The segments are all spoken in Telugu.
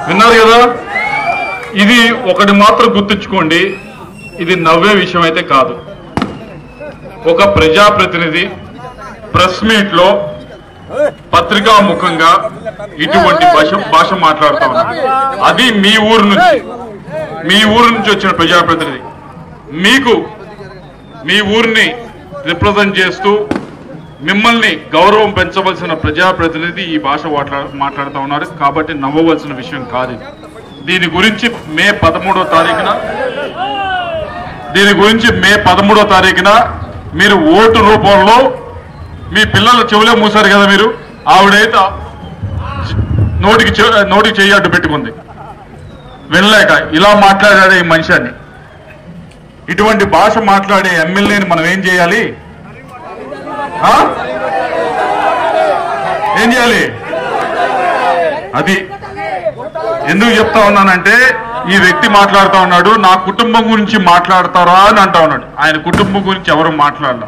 విన్నారు కదా? ఇది ఒకటి మాత్రం గుర్తుంచుకోండి, ఇది నవ్వే విషయం అయితే కాదు. ఒక ప్రజాప్రతినిధి ప్రెస్ మీట్ లో పత్రికా ముఖంగా ఇటువంటి భాష మాట్లాడుతా ఉన్నారు. అది మీ ఊరు నుంచి వచ్చిన ప్రజాప్రతినిధి, మీకు మీ ఊరిని రిప్రజెంట్ చేస్తూ మిమ్మల్ని గౌరవం పెంచవలసిన ప్రజాప్రతినిధి ఈ భాష మాట్లాడుతూ ఉన్నారు. కాబట్టి నవ్వవలసిన విషయం కాదు. దీని గురించి మే 13వ తారీఖున మీరు ఓటు రూపంలో మీ పిల్లల చెవులే మూసారు కదా. మీరు ఆవిడైతే నోటికి చెయ్యి అడ్డు పెట్టుకుంది వినలేక. ఇలా మాట్లాడాడే ఈ మనిషిని, ఇటువంటి భాష మాట్లాడే ఎమ్మెల్యేని మనం ఏం చేయాలి? ఏం చేయాలి? అది ఎందుకు చెప్తా ఉన్నానంటే, ఈ వ్యక్తి మాట్లాడుతూ ఉన్నాడు, నా కుటుంబం గురించి మాట్లాడతారా అని అంటా ఉన్నాడు. ఆయన కుటుంబం గురించి ఎవరు మాట్లాడాల.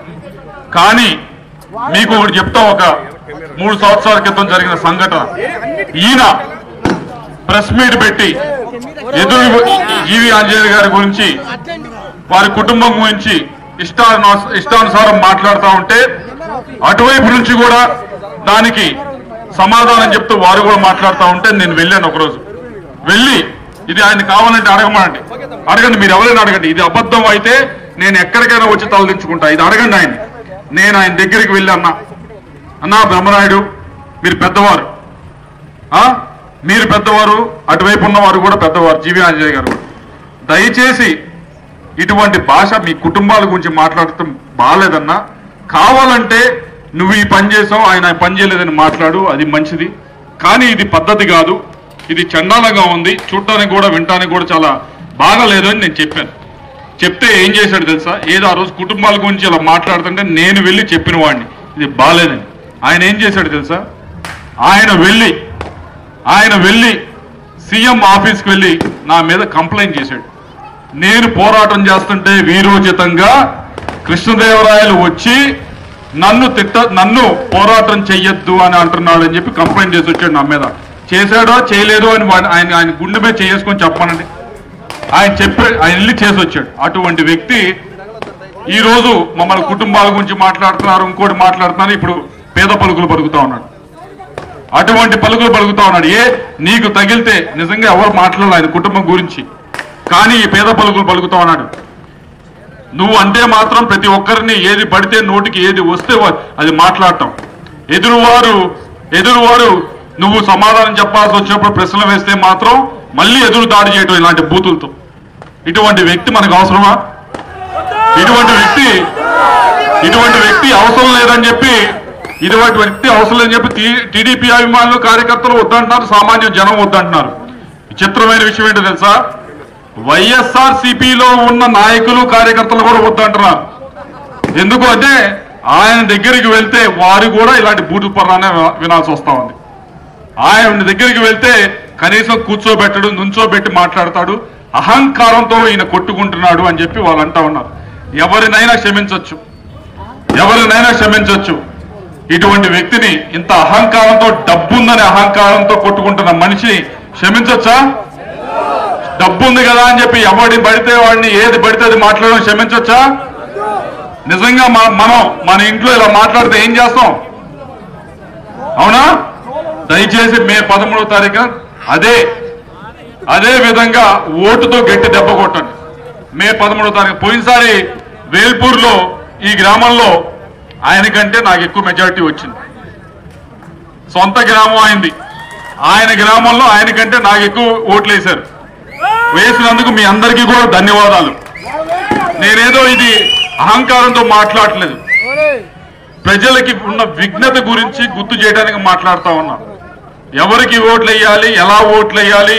కానీ మీకు ఒకటి చెప్తా, ఒక 3 సంవత్సరాల క్రితం జరిగిన సంఘటన. ఈయన ప్రెస్ మీట్ పెట్టి జీవి ఆంజనేయ గారి గురించి, వారి కుటుంబం గురించి ఇష్టానుసారం మాట్లాడుతూ ఉంటే, అటువైపు నుంచి కూడా దానికి సమాధానం చెప్తూ వారు కూడా మాట్లాడుతూ ఉంటే నేను వెళ్ళాను. ఒకరోజు వెళ్ళి, ఇది ఆయన కావాలంటే అడగండి, మీరు ఎవరైనా అడగండి. ఇది అబద్ధం అయితే నేను ఎక్కడికైనా వచ్చి తలదించుకుంటా. ఇది అడగండి ఆయన. నేను ఆయన దగ్గరికి వెళ్ళి అన్నా బ్రహ్మనాయుడు, మీరు పెద్దవారు, అటువైపు ఉన్నవారు కూడా పెద్దవారు, జీవి ఆంజనేయ గారు. దయచేసి ఇటువంటి భాష మీ కుటుంబాల గురించి మాట్లాడటం బాగాలేదన్నా. కావాలంటే నువ్వు ఈ పని చేసావు, ఆయన పని చేయలేదని మాట్లాడు, అది మంచిది. కానీ ఇది పద్ధతి కాదు, ఇది చండాలంగా ఉంది, చూడటానికి కూడా వినటానికి కూడా చాలా బాగాలేదు అని నేను చెప్పాను. చెప్తే ఏం చేశాడు తెలుసా? ఏదో ఆ రోజు కుటుంబాల గురించి ఇలా మాట్లాడుతుంటే నేను వెళ్ళి చెప్పిన వాడిని ఇది బాగాలేదని. ఆయన ఏం చేశాడు తెలుసా? ఆయన వెళ్ళి సీఎం ఆఫీస్కి వెళ్ళి నా మీద కంప్లైంట్ చేశాడు. నేను పోరాటం చేస్తుంటే వీరోచితంగా కృష్ణదేవరాయలు వచ్చి నన్ను పోరాటం చెయ్యొద్దు అని అంటున్నాడు అని చెప్పి కంప్లైంట్ చేసి వచ్చాడు నా మీద. చేశాడో చేయలేదో అని ఆయన గుండె మీద చేసుకొని చెప్పానండి. ఆయన వెళ్ళి చేసి వచ్చాడు. అటువంటి వ్యక్తి ఈరోజు మమ్మల్ని కుటుంబాల గురించి మాట్లాడుతున్నారు, ఇంకోటి మాట్లాడుతున్నారు, ఇప్పుడు పేద పలుకులు పలుకుతా ఉన్నాడు. అటువంటి పలుకులు పలుకుతా ఉన్నాడు. నీకు తగిలితే నిజంగా ఎవరు మాట్లాడాలి ఆయన కుటుంబం గురించి, కానీ ఈ పేద పలుకులు పలుకుతా ఉన్నాడు. నువ్వు అంటే మాత్రం ప్రతి ఒక్కరిని ఏది పడితే నోటికి ఏది వస్తే అది మాట్లాడటం. ఎదురువారు నువ్వు సమాధానం చెప్పాల్సి వచ్చినప్పుడు ప్రశ్నలు వేస్తే మాత్రం మళ్ళీ ఎదురు దాడి చేయటం ఇలాంటి బూతులతో. ఇటువంటి వ్యక్తి మనకు అవసరమా? ఇటువంటి వ్యక్తి అవసరం లేదని చెప్పి టీడీపీ అభిమానులు కార్యకర్తలు వద్దంటున్నారు, సామాన్య జనం వద్దంటున్నారు. విచిత్రమైన విషయం ఏంటో తెలుసా? వైఎస్ఆర్సీపీలో ఉన్న నాయకులు కార్యకర్తలు కూడా వద్దంటున్నారు. ఎందుకు అంటే ఆయన దగ్గరికి వెళ్తే వారు కూడా ఇలాంటి బూటు పర్రానే వినాల్సి వస్తా ఉంది. ఆయన దగ్గరికి వెళ్తే కనీసం కూర్చోబెట్టడు, నుంచోబెట్టి మాట్లాడతాడు. అహంకారంతో ఈయన కొట్టుకుంటున్నాడు అని చెప్పి వాళ్ళు అంటా ఉన్నారు. ఎవరినైనా క్షమించొచ్చు. ఇటువంటి వ్యక్తిని, ఇంత అహంకారంతో, డబ్బుందని అహంకారంతో కొట్టుకుంటున్న మనిషిని క్షమించొచ్చా? డబ్బు ఉంది కదా అని చెప్పి ఎవరిని పడితే వాడిని ఏది పడితే అది మాట్లాడడం క్షమించొచ్చా? నిజంగా మన ఇంట్లో ఇలా మాట్లాడితే ఏం చేస్తాం? అవునా? దయచేసి మే 13వ తారీఖు అదే విధంగా ఓటుతో గట్టి దెబ్బ కొట్టండి. మే 13వ తారీఖు. పోయినసారి వేల్పూర్లో ఈ గ్రామంలో ఆయనకంటే నాకు ఎక్కువ మెజారిటీ వచ్చింది. సొంత గ్రామం అయింది. ఆయన గ్రామంలో ఆయనకంటే నాకు ఎక్కువ ఓట్లు వేసినందుకు మీ అందరికీ కూడా ధన్యవాదాలు. నేనేదో ఇది అహంకారంతో మాట్లాడలేదు, ప్రజలకి ఉన్న విఘ్నత గురించి గుర్తు చేయడానికి మాట్లాడుతా ఉన్నా. ఎవరికి ఓట్లు వేయాలి, ఎలా ఓట్లు వేయాలి,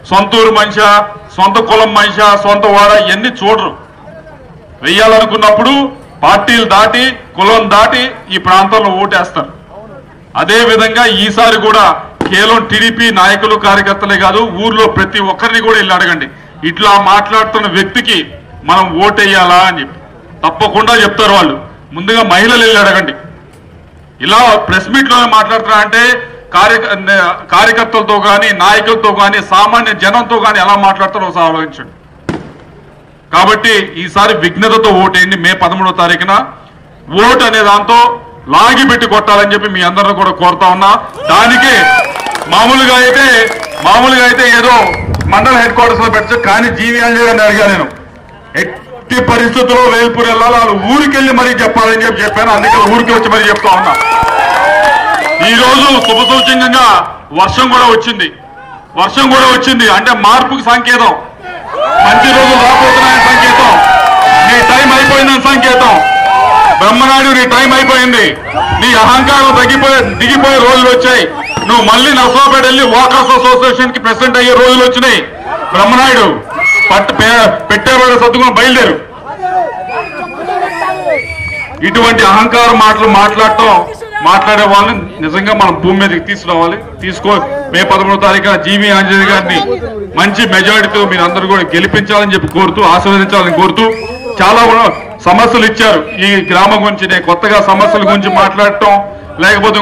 సొంత ఊరు మనిషా, సొంత కులం మనిషా, సొంత వాడ, ఇవన్నీ చూడరు. వేయాలనుకున్నప్పుడు పార్టీలు దాటి, కులం దాటి ఈ ప్రాంతంలో ఓటేస్తారు. అదే విధంగా ఈసారి కూడా కేవలం టీడీపీ నాయకులు కార్యకర్తలే కాదు, ఊర్లో ప్రతి ఒక్కరిని కూడా వెళ్ళి అడగండి, ఇట్లా మాట్లాడుతున్న వ్యక్తికి మనం ఓటేయాలా అని చెప్పి. తప్పకుండా చెప్తారు వాళ్ళు. ముందుగా మహిళలు వెళ్ళి అడగండి. ఇలా ప్రెస్ మీట్ లోనే మాట్లాడుతున్నా అంటే కార్యకర్తలతో కానీ నాయకులతో కానీ సామాన్య జనంతో కానీ ఎలా మాట్లాడతారో ఒకసారి ఆలోచించండి. కాబట్టి ఈసారి విఘ్నతతో ఓటేయండి. మే 13వ తారీఖున ఓటు అనే దాంతో లాగిపెట్టి కొట్టాలని చెప్పి మీ అందరిని కూడా కోరుతా ఉన్నా. దానికి మామూలుగా అయితే ఏదో మండల హెడ్ క్వార్టర్స్ లో పెట్టచ్చు, కానీ జీవీ అంజయ్ గారిని అడిగా నేను ఎట్టి పరిస్థితుల్లో వేల్పూర్ వెళ్ళాలి, వాళ్ళు ఊరికెళ్ళి మరీ చెప్పాలని చెప్పాను. అందుకే ఊరికి వచ్చి మరీ చెప్తా ఉన్నా. ఈ రోజు శుభ సూచకంగా వర్షం కూడా వచ్చింది. అంటే మార్పుకి సంకేతం, మంచి రోజులు రాబోతున్నాయని సంకేతం, నీ టైం అయిపోయిందని సంకేతం. బ్రహ్మనాయుడు నీ టైం అయిపోయింది, నీ అహంకారం దిగిపోయే రోజులు వచ్చాయి. నువ్వు మళ్ళీ నర్సాపేట వెళ్ళి వాకర్స్ అసోసియేషన్ కి ప్రెసిడెంట్ అయ్యే రోజులు వచ్చినాయి. బ్రహ్మనాయుడు పెట్టేవాడు సర్దుకుని బయలుదేరు. ఇటువంటి అహంకార మాటలు మాట్లాడే వాళ్ళని నిజంగా మనం భూమి మీదకి తీసుకురావాలి. మే 13వ తారీఖున జీవీ ఆంజనేయ గారిని మంచి మెజారిటీతో మీరు అందరూ కూడా గెలిపించాలని చెప్పి కోరుతూ, ఆశీర్వదించాలని కోరుతూ, చాలా సమస్యలు ఇచ్చారు ఈ గ్రామం గురించి. నేను కొత్తగా సమస్యల గురించి మాట్లాడటం లేకపోతే